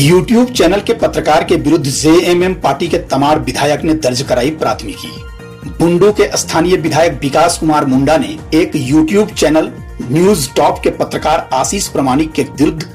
YouTube channel के पत्रकार के विरुद्ध जेएमएम पार्टी के तमाड़ विधायक ने दर्ज कराई प्राथमिकी। बुंडू के स्थानीय विधायक विकास कुमार मुंडा ने एक यूट्यूब चैनल न्यूज टॉप के पत्रकार आशीष प्रमाणिक के विरुद्ध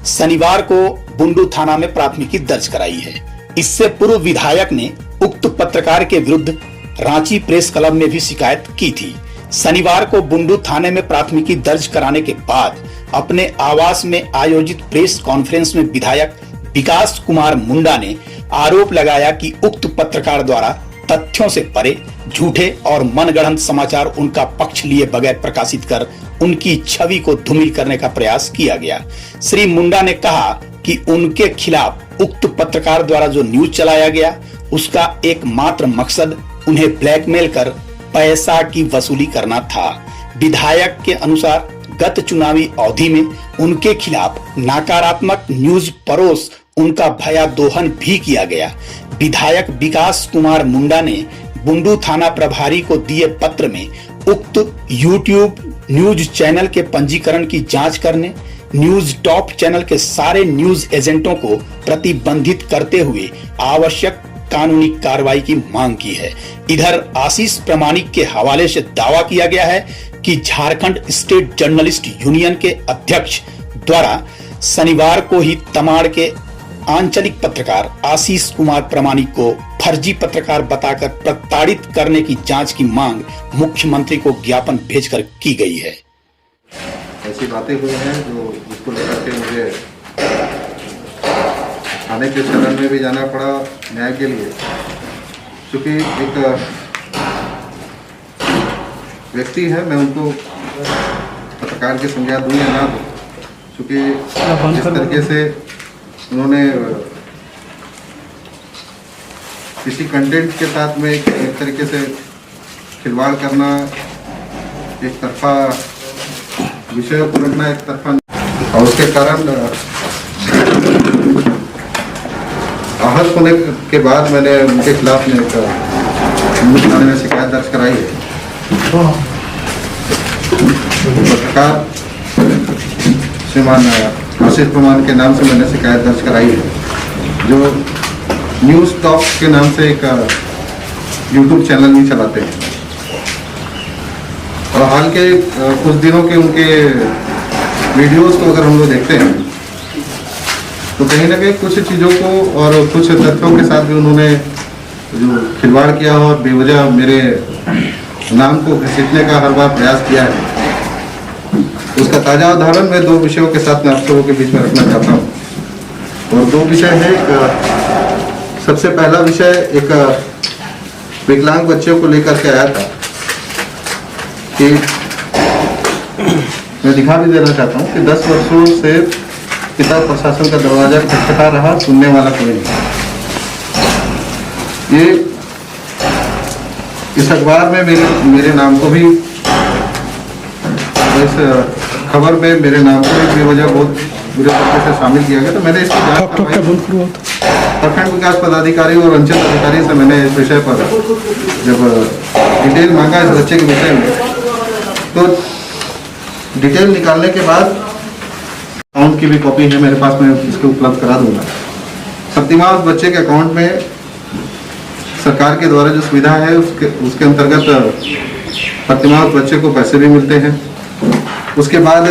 शनिवार को बुंडू थाना में प्राथमिकी दर्ज कराई है। इससे पूर्व विधायक ने उक्त पत्रकार के विरुद्ध रांची प्रेस क्लब में भी शिकायत की थी। शनिवार को बुंडू थाने में प्राथमिकी दर्ज कराने के बाद अपने आवास में आयोजित प्रेस कॉन्फ्रेंस में विधायक विकास कुमार मुंडा ने आरोप लगाया कि उक्त पत्रकार द्वारा तथ्यों से परे झूठे और मनगढ़ंत समाचार उनका पक्ष लिए बगैर प्रकाशित कर उनकी छवि को धूमिल करने का प्रयास किया गया। श्री मुंडा ने कहा कि उनके खिलाफ उक्त पत्रकार द्वारा जो न्यूज चलाया गया उसका एकमात्र मकसद उन्हें ब्लैकमेल कर पैसा की वसूली करना था। विधायक के अनुसार गत चुनावी अवधि में उनके खिलाफ नकारात्मक न्यूज परोस उनका भयादोहन भी किया गया। विधायक विकास कुमार मुंडा ने बुंडू थाना प्रभारी को दिए पत्र में उक्त यूट्यूब न्यूज चैनल के पंजीकरण की जांच करने, न्यूज टॉप चैनल के सारे न्यूज एजेंटों को प्रतिबंधित करते हुए आवश्यक कानूनी कार्रवाई की मांग की है। इधर आशीष प्रमाणिक के हवाले से दावा किया गया है कि झारखंड स्टेट जर्नलिस्ट यूनियन के अध्यक्ष द्वारा शनिवार को ही तमाड़ के आंचलिक पत्रकार आशीष कुमार प्रमाणिक को फर्जी पत्रकार बताकर प्रताड़ित करने की जांच की मांग मुख्यमंत्री को ज्ञापन भेजकर की गई है। ऐसी बातें हुई हैं जो जिसको लेकर के मुझे थाने के शरण में भी जाना पड़ा न्याय के लिए, क्योंकि एक व्यक्ति है, मैं उनको पत्रकार की संज्ञा दूँ या ना दूँ, क्योंकि जिस तरीके से उन्होंने किसी कंटेंट के साथ में एक तरीके से खिलवाड़ करना, एक तरफा विषय को रखना, एक तरफा, और उसके कारण आहत होने के बाद मैंने उनके खिलाफ में एक थाने में शिकायत दर्ज कराई है। पत्रकार श्रीमान आशीष प्रमाण के नाम से मैंने शिकायत दर्ज कराई है, जो न्यूज टॉप के नाम से एक यूट्यूब चैनल भी चलाते हैं। और हाल के कुछ दिनों के उनके वीडियोस को अगर हम लोग देखते हैं तो कहीं ना कहीं कुछ चीज़ों को और कुछ तथ्यों के साथ भी उन्होंने जो खिलवाड़ किया और बेवजह मेरे नाम को घसीटने का हर बार प्रयास किया है। उसका ताज़ा उदाहरण मैं दो विषयों के साथ में आप सबों के बीच में रखना चाहता हूँ। और दो विषय है, सबसे पहला विषय एक विकलांग बच्चे को लेकर के आया था कि मैं दिखा भी देना चाहता हूँ कि 10 वर्षों से पिता प्रशासन का दरवाजा खटखटा रहा, सुनने वाला कोई नहीं। ये इस अखबार में मेरे नाम को भी, इस खबर में मेरे नाम को भी बेवजह बहुत बुरे तरीके से शामिल किया गया। तो मैंने इसकी जांच प्रखंड विकास पदाधिकारी और अंचल अधिकारी से मैंने इस विषय पर जब डिटेल मांगा इस बच्चे के विषय में, तो डिटेल निकालने के बाद अकाउंट की भी कॉपी है मेरे पास, मैं इसको उपलब्ध करा दूंगा। प्रतिमाह उस बच्चे के अकाउंट में सरकार के द्वारा जो सुविधा है उसके अंतर्गत प्रतिमाह उस बच्चे को पैसे भी मिलते हैं। उसके बाद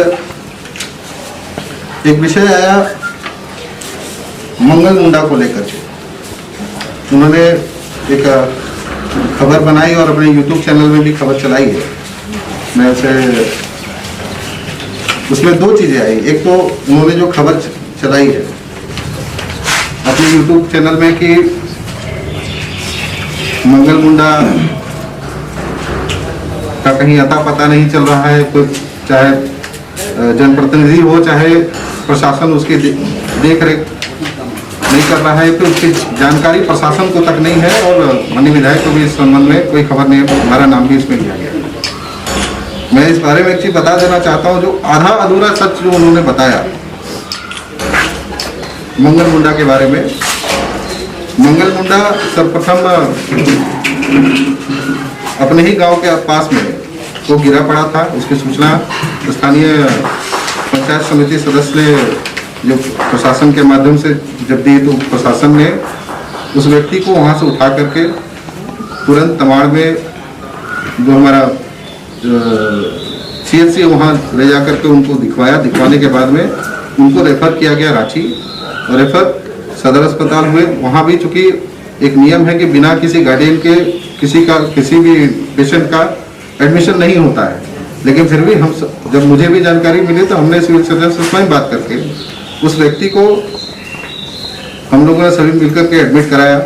एक विषय आया मंगल मुंडा को लेकर के, उन्होंने एक खबर बनाई और अपने यूट्यूब चैनल में भी खबर चलाई है। मैं उसे उसमें दो चीज़ें आई। एक तो उन्होंने जो खबर चलाई है अपने यूट्यूब चैनल में कि मंगल मुंडा का कहीं अता पता नहीं चल रहा है, कोई चाहे जनप्रतिनिधि हो चाहे प्रशासन उसकी देख रेख नहीं कर रहा है, तो उसकी जानकारी प्रशासन को तक नहीं है और माननीय विधायक को भी इस संबंध में कोई खबर नहीं है। हमारा नाम भी इसमें लिया गया। मैं इस बारे में एक चीज बता देना चाहता हूँ, जो आधा अधूरा सच जो उन्होंने बताया मंगल मुंडा के बारे में। मंगल मुंडा सर्वप्रथम अपने ही गांव के पास में वो गिरा पड़ा था। उसकी सूचना स्थानीय पंचायत समिति सदस्य ने जो प्रशासन के माध्यम से जब दी तो प्रशासन ने उस व्यक्ति को वहाँ से उठा करके तुरंत तमाड़ में जो हमारा CHC वहाँ ले जा करके उनको दिखवाया। दिखवाने के बाद में उनको रेफ़र किया गया रांची और रेफ़र सदर अस्पताल हुए। वहाँ भी चूँकि एक नियम है कि बिना किसी गार्डियन के किसी भी पेशेंट का एडमिशन नहीं होता है, लेकिन फिर भी हम जब मुझे भी जानकारी मिली तो हमने सिविल सर्जन से स्वयं बात करके उस व्यक्ति को हम लोगों ने सभी मिलकर के एडमिट कराया।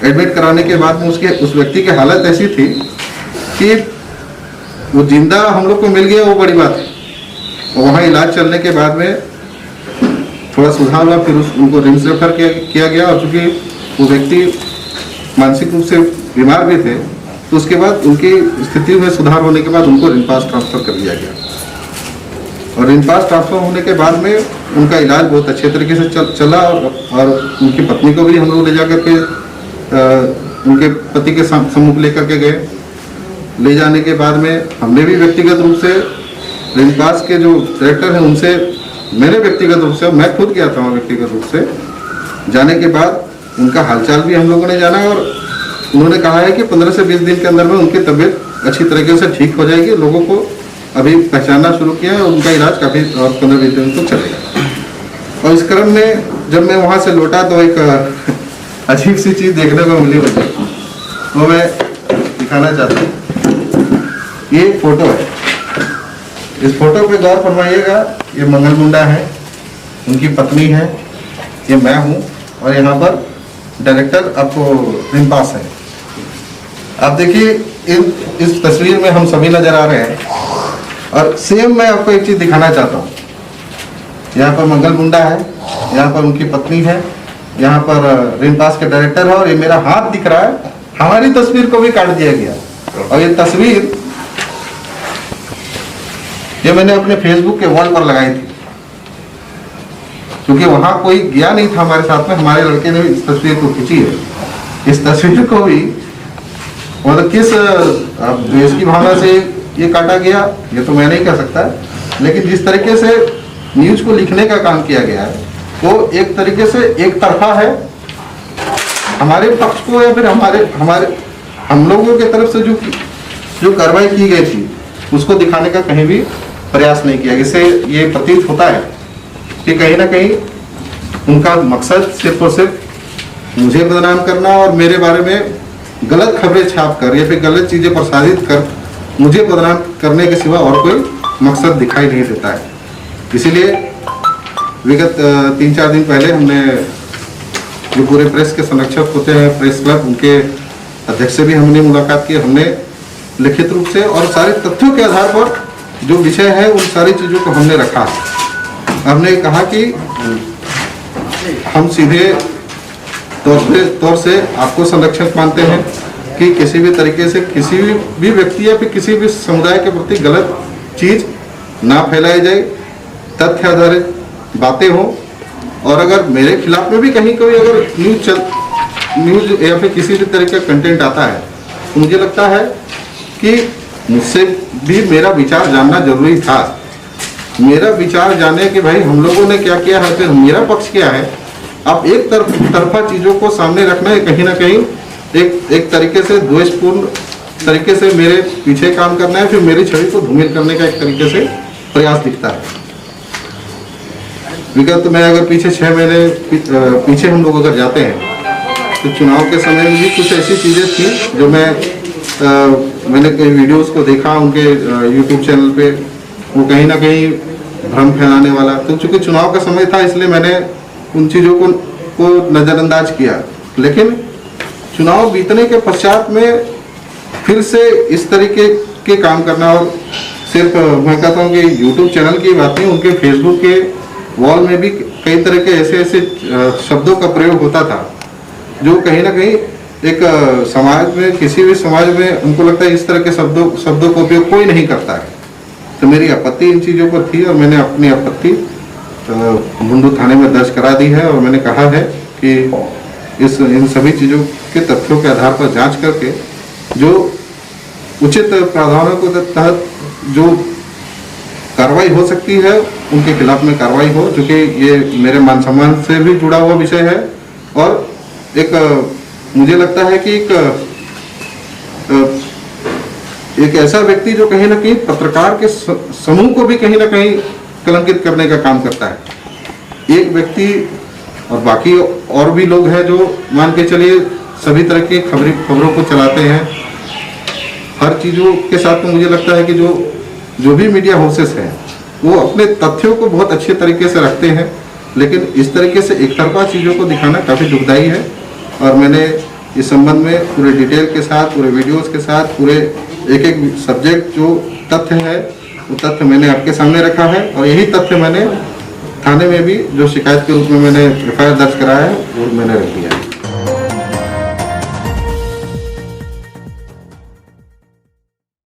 एडमिट कराने के बाद में उस व्यक्ति की हालत ऐसी थी कि वो जिंदा हम लोग को मिल गया, वो बड़ी बात है। और वहाँ इलाज चलने के बाद में थोड़ा सुधार हुआ, फिर उनको रिम्स रेफर किया गया। और चूँकि वो व्यक्ति मानसिक रूप से बीमार भी थे तो उसके बाद उनकी स्थिति में सुधार होने के बाद उनको रिम्पास ट्रांसफ़र कर दिया गया। और रिम्पास ट्रांसफ़र होने के बाद में उनका इलाज बहुत अच्छे तरीके से चला और उनकी पत्नी को भी हम लोग ले जा करके उनके पति के सम्मुख लेकर के गए। ले जाने के बाद में हमने भी व्यक्तिगत रूप से रिम्पास के जो डायरेक्टर हैं उनसे, मैंने व्यक्तिगत रूप से, मैं खुद गया था व्यक्तिगत रूप से। जाने के बाद उनका हालचाल भी हम लोगों ने जाना और उन्होंने कहा है कि 15 से 20 दिन के अंदर में उनकी तबीयत अच्छी तरीके से ठीक हो जाएगी। लोगों को अभी पहचानना शुरू किया और उनका इलाज काफ़ी और 15-20 दिन तो चलेगा। और इस क्रम में जब मैं वहाँ से लौटा तो एक अजीब सी चीज़ देखने को मिली मुझे, वो मैं दिखाना चाहता हूँ। ये एक फ़ोटो है, इस फोटो पे गौर फरमाइएगा। ये मंगल मुंडा है, उनकी पत्नी है, ये मैं हूँ और यहाँ पर डायरेक्टर आपको रिम्पास है। आप देखिए इस तस्वीर में हम सभी नजर आ रहे हैं। और सेम मैं आपको एक चीज दिखाना चाहता हूँ। यहाँ पर मंगल मुंडा है, यहाँ पर उनकी पत्नी है, यहाँ पर रिम्पास के डायरेक्टर है और ये मेरा हाथ दिख रहा है। हमारी तस्वीर को भी काट दिया गया और ये तस्वीर ये मैंने अपने फेसबुक के वॉल पर लगाई थी, क्योंकि वहां कोई गया नहीं था हमारे साथ में। हमारे लड़के ने इस तस्वीर को खींची है। इस तस्वीर को भी मतलब किस देश की भावना से ये काटा गया ये तो मैं नहीं कह सकता, लेकिन जिस तरीके से न्यूज को लिखने का काम किया गया है वो एक तरीके से एक तरफा है। हमारे पक्ष को या फिर हम लोगों की तरफ से जो कार्रवाई की गई थी उसको दिखाने का कहीं भी प्रयास नहीं किया। इससे ये प्रतीत होता है कि कहीं ना कहीं उनका मकसद सिर्फ और सिर्फ मुझे बदनाम करना और मेरे बारे में गलत खबरें छाप कर या फिर गलत चीज़ें प्रसारित कर मुझे बदनाम करने के सिवा और कोई मकसद दिखाई नहीं देता है। इसीलिए विगत 3-4 दिन पहले हमने जो पूरे प्रेस के संरक्षक होते हैं प्रेस क्लब, उनके अध्यक्ष से भी हमने मुलाकात की। हमने लिखित रूप से और सारे तथ्यों के आधार पर जो विषय है उन सारी चीज़ों को हमने रखा। हमने कहा कि हम सीधे तौर से आपको संरक्षक मानते हैं कि किसी भी तरीके से किसी भी व्यक्ति या फिर किसी भी समुदाय के प्रति गलत चीज़ ना फैलाई जाए, तथ्य आधारित बातें हों। और अगर मेरे खिलाफ में भी कहीं कोई अगर न्यूज या फिर किसी भी तरह का कंटेंट आता है तो मुझे लगता है कि मुझसे भी मेरा विचार जानना जरूरी था। मेरा विचार जाने कि भाई हम लोगों ने क्या किया है, फिर मेरा पक्ष क्या है। आप एक तरफा चीज़ों को सामने रखना है, कहीं ना कहीं एक तरीके से द्वेषपूर्ण तरीके से मेरे पीछे काम करना है, फिर मेरी छवि को धूमिल करने का एक तरीके से प्रयास दिखता है। विगत मैं अगर पीछे 6 महीने पीछे हम लोग अगर जाते हैं तो चुनाव के समय में भी कुछ ऐसी चीज़ें थी जो मैंने कई वीडियोस को देखा उनके यूट्यूब चैनल पे, वो कहीं ना कहीं भ्रम फैलाने वाला। तो चूँकि चुनाव का समय था इसलिए मैंने उन चीज़ों को नज़रअंदाज किया। लेकिन चुनाव बीतने के पश्चात में फिर से इस तरीके के काम करना, और सिर्फ मैं कहता हूँ कि यूट्यूब चैनल की बात नहीं, उनके फेसबुक के वॉल में भी कई तरह के ऐसे शब्दों का प्रयोग होता था जो कहीं ना कहीं एक समाज में, किसी भी समाज में उनको लगता है इस तरह के शब्दों का उपयोग कोई नहीं करता है। तो मेरी आपत्ति इन चीज़ों पर थी और मैंने अपनी आपत्ति बुंडू थाने में दर्ज करा दी है और मैंने कहा है कि इन सभी चीज़ों के तथ्यों के आधार पर जांच करके जो उचित प्रावधानों के तहत जो कार्रवाई हो सकती है, उनके खिलाफ में कार्रवाई हो, क्योंकि ये मेरे मान सम्मान से भी जुड़ा हुआ विषय है। और एक मुझे लगता है कि एक ऐसा व्यक्ति जो कहीं ना कहीं पत्रकार के समूह को भी कहीं ना कहीं कलंकित करने का काम करता है। एक व्यक्ति और बाकी और भी लोग हैं जो मान के चलिए सभी तरह की खबरों को चलाते हैं। हर चीज़ों के साथ में मुझे लगता है कि जो भी मीडिया हाउसेस हैं वो अपने तथ्यों को बहुत अच्छे तरीके से रखते हैं, लेकिन इस तरीके से एक तरफा चीज़ों को दिखाना काफ़ी दुखदायी है। और मैंने इस संबंध में पूरे डिटेल के साथ, पूरे वीडियोस के साथ, पूरे एक सब्जेक्ट जो तथ्य है वो तथ्य मैंने आपके सामने रखा है। और यही तथ्य मैंने थाने में भी जो शिकायत के रूप में मैंने FIR दर्ज कराया है वो मैंने रख दिया है।